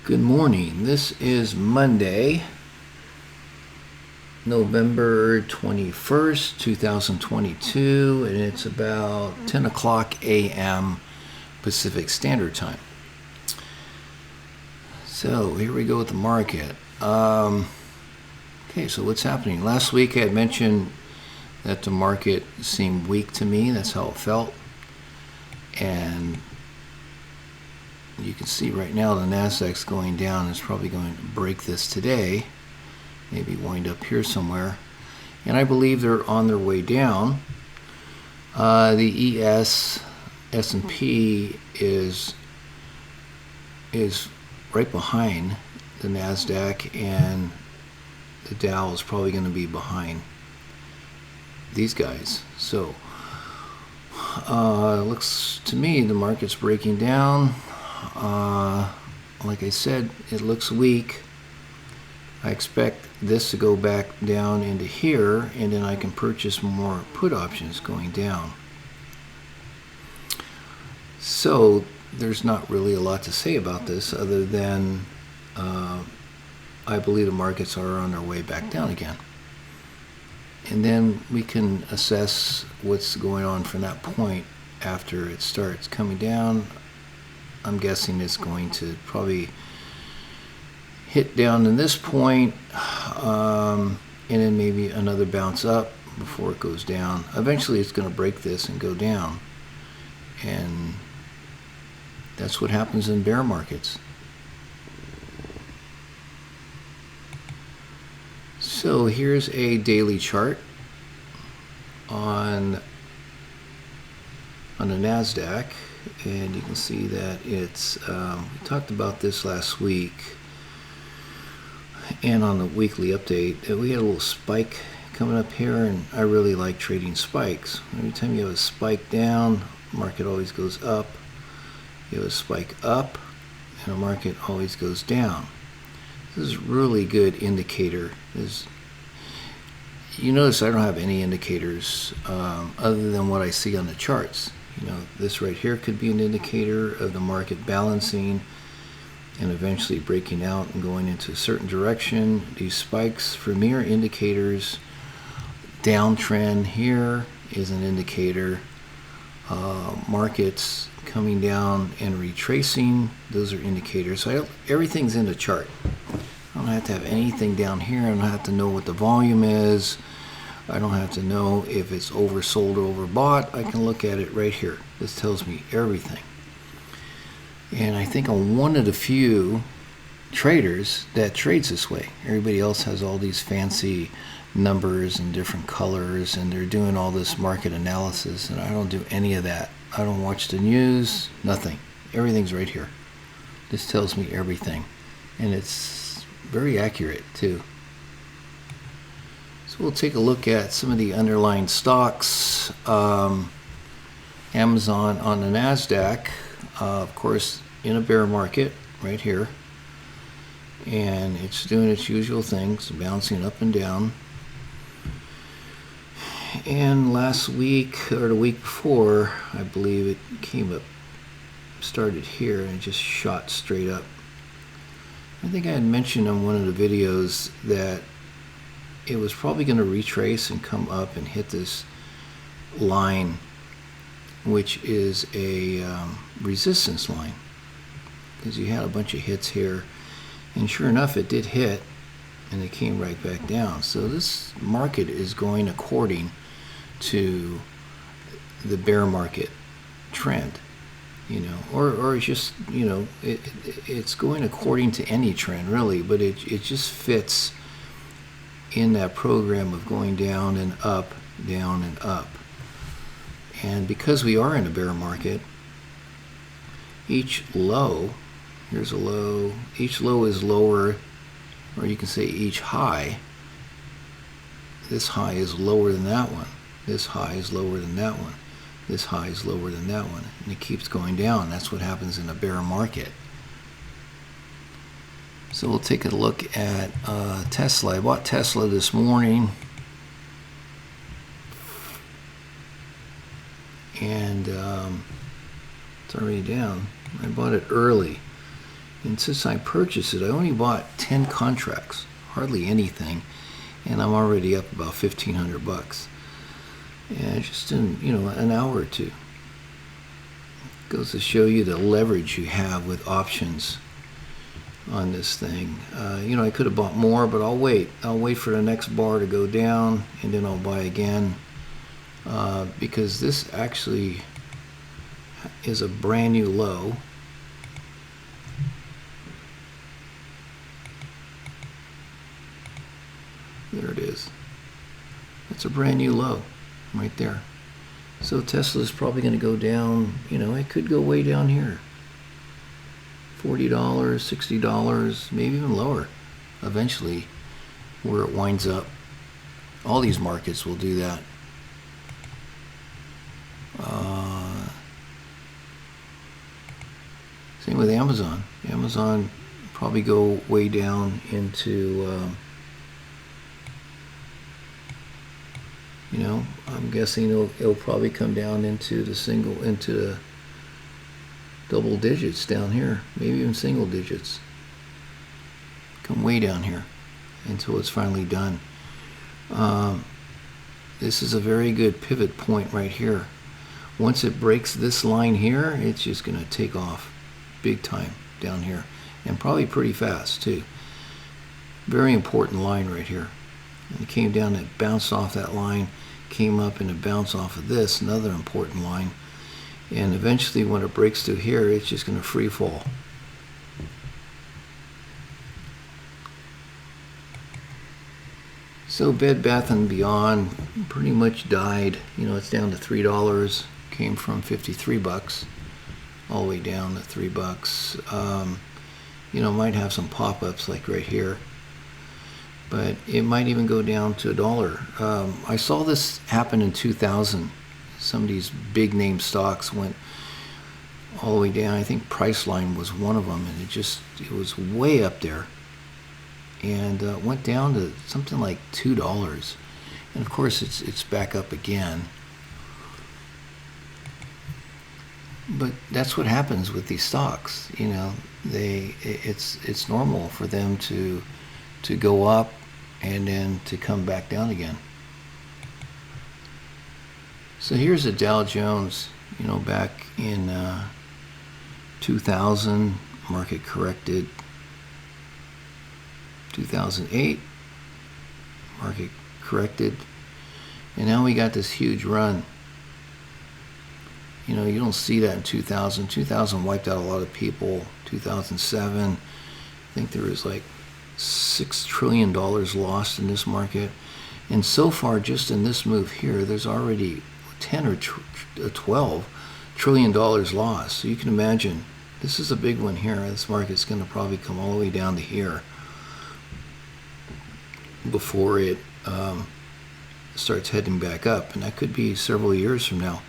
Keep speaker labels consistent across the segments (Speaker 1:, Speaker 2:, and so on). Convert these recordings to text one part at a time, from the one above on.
Speaker 1: Good morning. This is Monday, November 21st, 2022, and it's about 10 o'clock a.m. Pacific Standard Time. So here we go with the market. Okay, so what's happening? Last week I had mentioned that the market seemed weak to me. That's how it felt. And you can see right now the Nasdaq's going down. It's probably going to break this today, maybe wind up here somewhere. And I believe they're on their way down. The S&P is right behind the Nasdaq, and the Dow is probably going to be behind these guys. So it looks to me the market's breaking down. Like I said, it looks weak. I expect this to go back down into here, and then I can purchase more put options going down. So there's not really a lot to say about this other than I believe the markets are on their way back down again. And then we can assess what's going on from that point after it starts coming down. I'm guessing it's going to probably hit down in this point, and then maybe another bounce up before it goes down. Eventually it's going to break this and go down, and that's what happens in bear markets. So here's a daily chart on the Nasdaq. And you can see that it's, we talked about this last week and on the weekly update, that we had a little spike coming up here, and I really like trading spikes. Every time you have a spike down, market always goes up. You have a spike up, and the market always goes down. This is a really good indicator. You notice I don't have any indicators other than what I see on the charts. You know, this right here could be an indicator of the market balancing and eventually breaking out and going into a certain direction. These spikes for me are indicators. Downtrend here is an indicator. Markets coming down and retracing, those are indicators. So everything's in the chart. I don't have to have anything down here. I don't have to know what the volume is. I don't have to know if it's oversold or overbought. I can look at it right here. This tells me everything. And I think I'm one of the few traders that trades this way. Everybody else has all these fancy numbers and different colors, and they're doing all this market analysis, and I don't do any of that. I don't watch the news, nothing. Everything's right here. This tells me everything. And it's very accurate too. We'll take a look at some of the underlying stocks. Amazon on the Nasdaq, of course, in a bear market right here, and it's doing its usual things, bouncing up and down. And last week or the week before, I believe it came up, started here, and it just shot straight up. I think I had mentioned on one of the videos that it was probably going to retrace and come up and hit this line, which is a resistance line, because you had a bunch of hits here, and sure enough it did hit, and it came right back down. So this market is going according to the bear market trend, you know, or it's just, you know, it's going according to any trend really, but it just fits in that program of going down and up, down and up. And because we are in a bear market, each low, here's a low, each low is lower, or you can say each high. This high is lower than that one. This high is lower than that one. This high is lower than that one. And it keeps going down. That's what happens in a bear market. So we'll take a look at Tesla. I bought Tesla this morning, and it's already down. I bought it early, And since I purchased it, I only bought 10 contracts, hardly anything, and I'm already up about $1,500. And just in, an hour or two. Goes to show you the leverage you have with options on this thing. I could have bought more, but I'll wait. I'll wait for the next bar to go down, and then I'll buy again, because this actually is a brand new low. There it is. It's a brand new low right there. So Tesla's probably going to go down, it could go way down here. $40, $60, maybe even lower eventually, where it winds up. All these markets will do that. Same with Amazon. Amazon probably go way down into, I'm guessing it'll probably come down into the double digits down here, maybe even single digits. Come way down here until it's finally done. This is a very good pivot point right here. Once it breaks this line here, it's just going to take off big time down here, and probably pretty fast too. Very important line right here. And it came down and bounced off that line, came up and it bounced off of this, another important line. And eventually when it breaks through here, it's just going to free fall. So Bed Bath & Beyond pretty much died. It's down to $3, came from $53 all the way down to $3. Might have some pop-ups like right here, but it might even go down to $1. I saw this happen in 2000. Some of these big name stocks went all the way down. I think Priceline was one of them, and it was way up there, and went down to something like $2. And of course it's back up again. But that's what happens with these stocks. It's normal for them to go up and then to come back down again. So here's the Dow Jones, back in 2000, market corrected. 2008, market corrected. And now we got this huge run. You don't see that in 2000. 2000 wiped out a lot of people. 2007, I think there was like $6 trillion lost in this market. And so far, just in this move here, there's already 10 or 12 trillion dollars lost. So you can imagine, this is a big one here. This market's going to probably come all the way down to here before it starts heading back up. And that could be several years from now.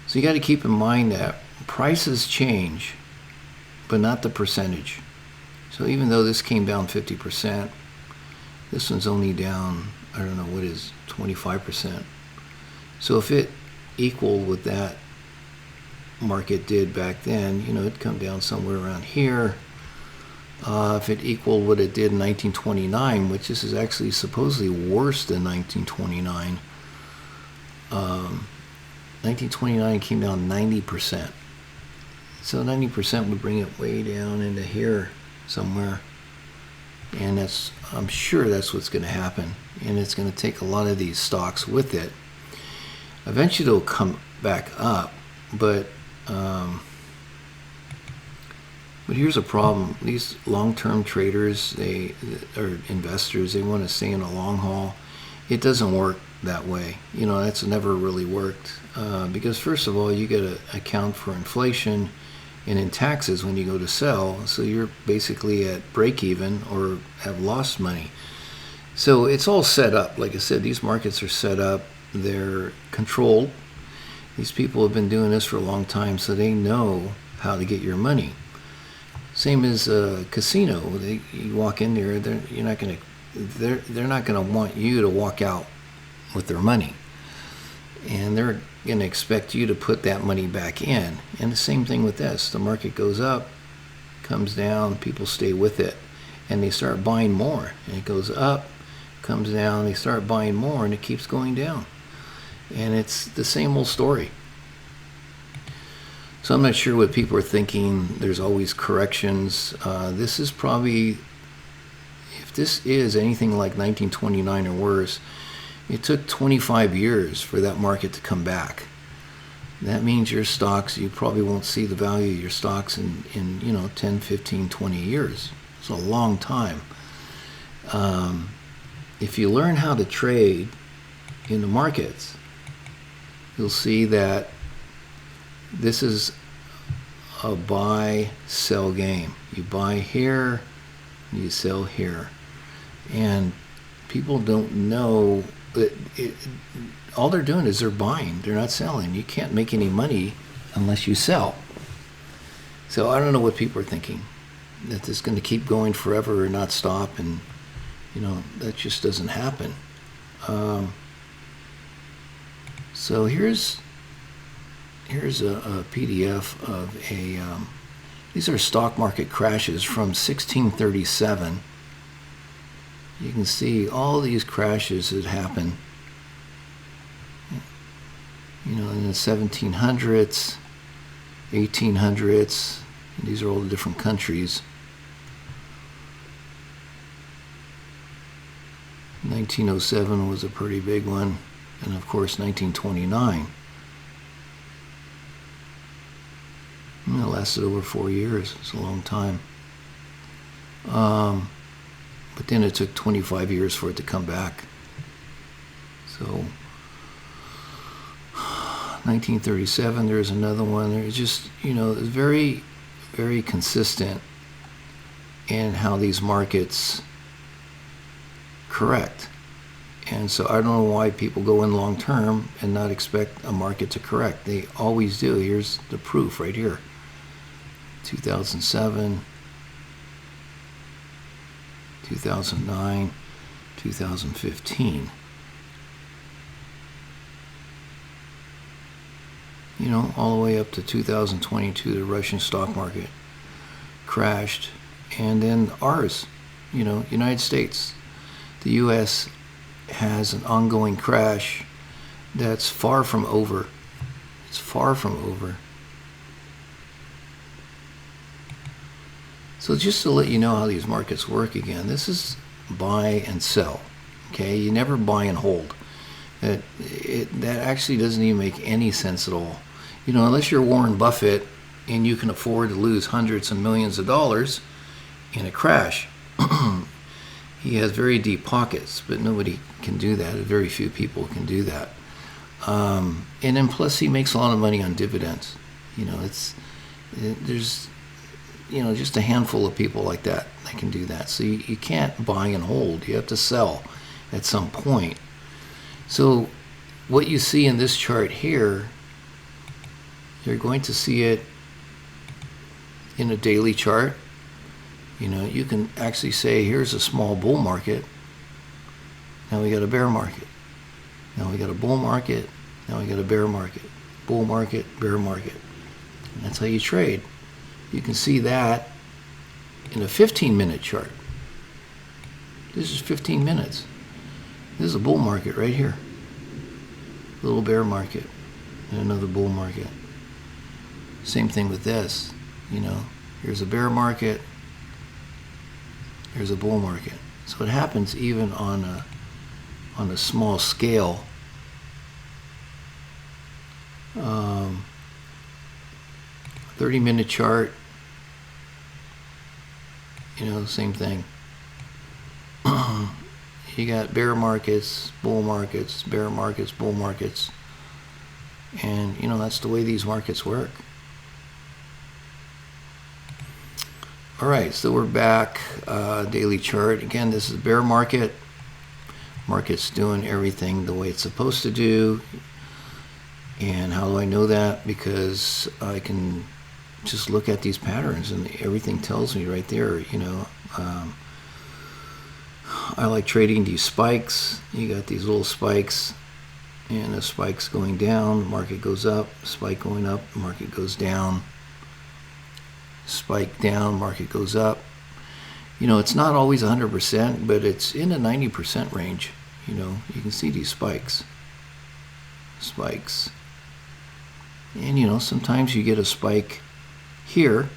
Speaker 1: So you got to keep in mind that prices change, but not the percentage. So even though this came down 50%, this one's only down, I don't know, what is 25%. So if it equaled what that market did back then, it'd come down somewhere around here. If it equaled what it did in 1929, which this is actually supposedly worse than 1929, 1929 came down 90%. So 90% would bring it way down into here somewhere. And I'm sure that's what's going to happen. And it's going to take a lot of these stocks with it. Eventually it'll come back up. But here's a problem. These long-term traders, or investors, they want to stay in the long haul. It doesn't work that way. That's never really worked. Because first of all, you got to account for inflation and in taxes when you go to sell. So you're basically at break even or have lost money. So it's all set up. Like I said, these markets are set up. They're controlled. These people have been doing this for a long time, so they know how to get your money. Same as a casino. You walk in there, they're not going to want you to walk out with their money. and they're going to expect you to put that money back in. And the same thing with this. The market goes up, comes down, people stay with it, and they start buying more. And it goes up, comes down, they start buying more, and it keeps going down. And it's the same old story. So I'm not sure what people are thinking. There's always corrections. This is probably, if this is anything like 1929 or worse, it took 25 years for that market to come back. That means your stocks, you probably won't see the value of your stocks in 10, 15, 20 years. It's a long time. If you learn how to trade in the markets, you'll see that this is a buy-sell game. You buy here, you sell here. And people don't know that all they're doing is they're buying. They're not selling. You can't make any money unless you sell. So I don't know what people are thinking, that this is going to keep going forever or not stop, and that just doesn't happen. So here's a PDF of these are stock market crashes from 1637. You can see all these crashes that happen, in the 1700s, 1800s. These are all the different countries. 1907 was a pretty big one, and of course 1929. It lasted over 4 years. It's a long time. But then it took 25 years for it to come back. So 1937, there's another one. There's just, it's very, very consistent in how these markets correct. And so I don't know why people go in long term and not expect a market to correct. They always do. Here's the proof right here. 2007, 2009, 2015. All the way up to 2022, the Russian stock market crashed. And then ours, United States. The U.S. has an ongoing crash that's far from over. It's far from over. So just to let you know how these markets work again, this is buy and sell. Okay, you never buy and hold. That actually doesn't even make any sense at all. Unless you're Warren Buffett and you can afford to lose hundreds of millions of dollars in a crash. He has very deep pockets, but nobody can do that. Very few people can do that. And then plus he makes a lot of money on dividends. There's just a handful of people like that can do that. So you can't buy and hold. You have to sell at some point. So what you see in this chart here, you're going to see it in a daily chart. You can actually say, here's a small bull market. Now we got a bear market. Now we got a bull market. Now we got a bear market. Bull market, bear market. And that's how you trade. You can see that in a 15-minute chart. This is 15 minutes. This is a bull market right here. A little bear market and another bull market. Same thing with this. Here's a bear market. Here's a bull market. So it happens even on a small scale. 30-minute chart. Same thing. You got bear markets, bull markets, bear markets, bull markets. And, that's the way these markets work. All right, so we're back. Daily chart. Again, this is bear market. Market's doing everything the way it's supposed to do. And how do I know that? Because I can just look at these patterns and everything tells me right there. I like trading these spikes. You got these little spikes and a spike's going down, market goes up, spike going up, market goes down, spike down, market goes up. You know, it's not always 100%, but it's in a 90% range. You know, you can see these spikes. And you know, sometimes you get a spike here,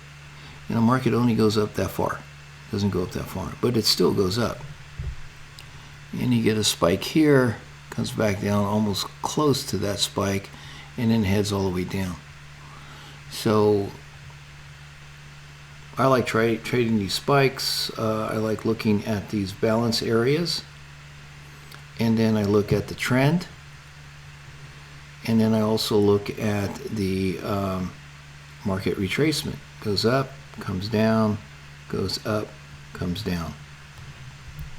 Speaker 1: and the market only goes up that far. Doesn't go up that far, but it still goes up. And you get a spike here, comes back down almost close to that spike, and then heads all the way down. So I like trading these spikes. I like looking at these balance areas, and then I look at the trend, and then I also look at the market retracement. Goes up, comes down, goes up, comes down.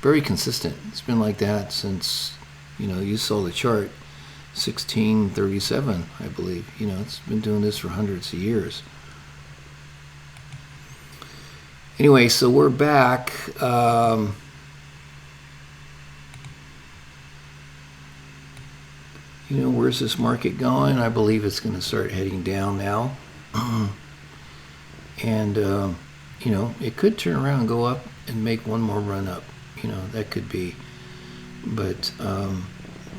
Speaker 1: Very consistent. It's been like that since, you know, you saw the chart, 1637, I believe. You know, it's been doing this for hundreds of years. Anyway, so we're back. You know, where's this market going? I believe it's going to start heading down now. And, you know, it could turn around and go up and make one more run up. You know, that could be. But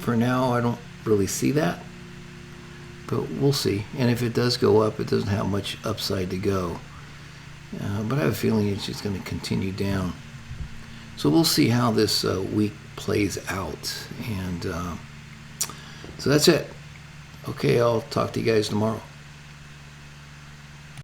Speaker 1: for now, I don't really see that. But we'll see. And if it does go up, it doesn't have much upside to go. But I have a feeling it's just going to continue down. So we'll see how this week plays out. And so that's it. Okay, I'll talk to you guys tomorrow.